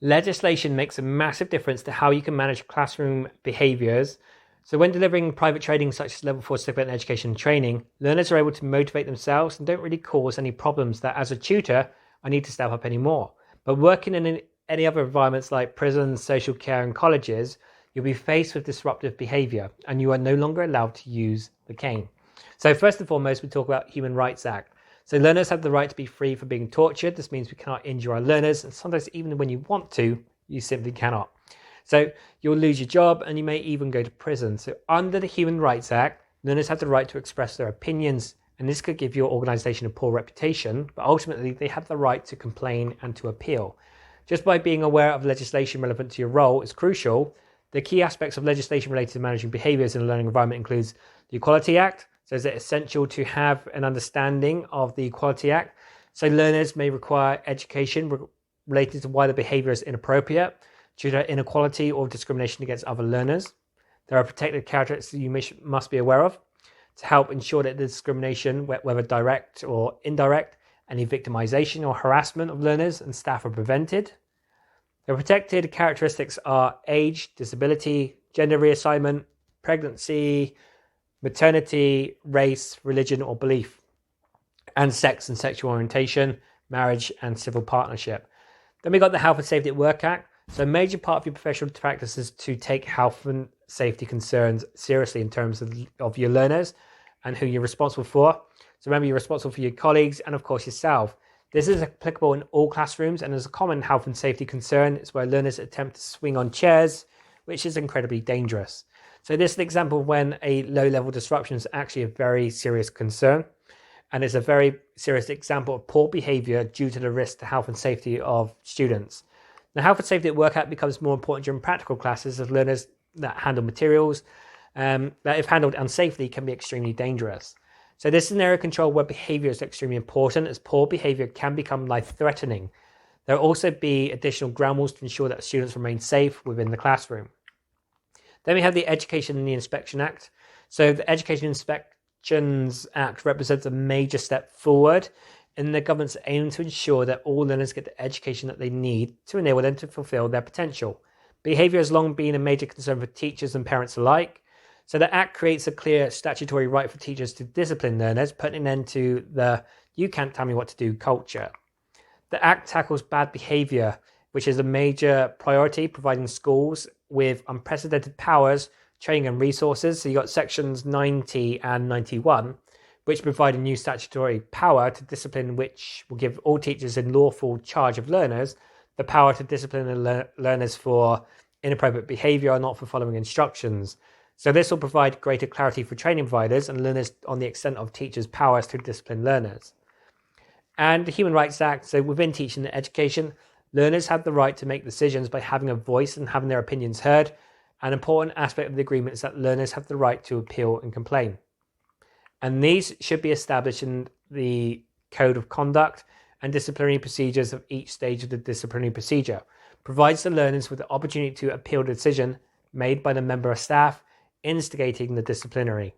Legislation makes a massive difference to how you can manage classroom behaviours. So when delivering private training such as Level 4 Certificate in Education and Training, learners are able to motivate themselves and don't really cause any problems that as a tutor, I need to step up anymore. But working in any other environments like prisons, social care and colleges, you'll be faced with disruptive behaviour and you are no longer allowed to use the cane. So first and foremost, we talk about Human Rights Act. So learners have the right to be free from being tortured. This means we cannot injure our learners, and sometimes even when you want to, you simply cannot. So you'll lose your job and you may even go to prison. So under the Human Rights Act, learners have the right to express their opinions, and this could give your organisation a poor reputation, but ultimately they have the right to complain and to appeal. Just by being aware of legislation relevant to your role is crucial. The key aspects of legislation related to managing behaviours in a learning environment includes the Equality Act. So is it essential to have an understanding of the Equality Act? So learners may require education related to why the behaviour is inappropriate due to inequality or discrimination against other learners. There are protected characteristics you must be aware of to help ensure that the discrimination, whether direct or indirect, any victimization or harassment of learners and staff are prevented. The protected characteristics are age, disability, gender reassignment, pregnancy, maternity, race, religion or belief, and sex and sexual orientation, marriage and civil partnership. Then we got the Health and Safety at Work Act. So a major part of your professional practice is to take health and safety concerns seriously in terms of your learners and who you're responsible for. So remember, you're responsible for your colleagues and of course yourself. This is applicable in all classrooms and is a common health and safety concern. It's where learners attempt to swing on chairs, which is incredibly dangerous. So this is an example of when a low-level disruption is actually a very serious concern. And it's a very serious example of poor behaviour due to the risk to health and safety of students. Now, health and safety at work act becomes more important during practical classes as learners that handle materials that if handled unsafely can be extremely dangerous. So this is an area of control where behaviour is extremely important as poor behaviour can become life-threatening. There will also be additional ground rules to ensure that students remain safe within the classroom. Then we have the Education and the Inspection Act. So the Education Inspections Act represents a major step forward in the government's aim to ensure that all learners get the education that they need to enable them to fulfil their potential. Behaviour has long been a major concern for teachers and parents alike. So the Act creates a clear statutory right for teachers to discipline learners, putting an end to the "you can't tell me what to do" culture. The Act tackles bad behaviour, which is a major priority, providing schools with unprecedented powers, training and resources. So you got sections 90 and 91, which provide a new statutory power to discipline, which will give all teachers in lawful charge of learners the power to discipline learners for inappropriate behaviour or not for following instructions. So this will provide greater clarity for training providers and learners on the extent of teachers' powers to discipline learners. And the Human Rights Act, so within teaching and education, learners have the right to make decisions by having a voice and having their opinions heard. An important aspect of the agreement is that learners have the right to appeal and complain. And these should be established in the Code of Conduct and disciplinary procedures of each stage of the disciplinary procedure. Provides the learners with the opportunity to appeal the decision made by the member of staff instigating the disciplinary.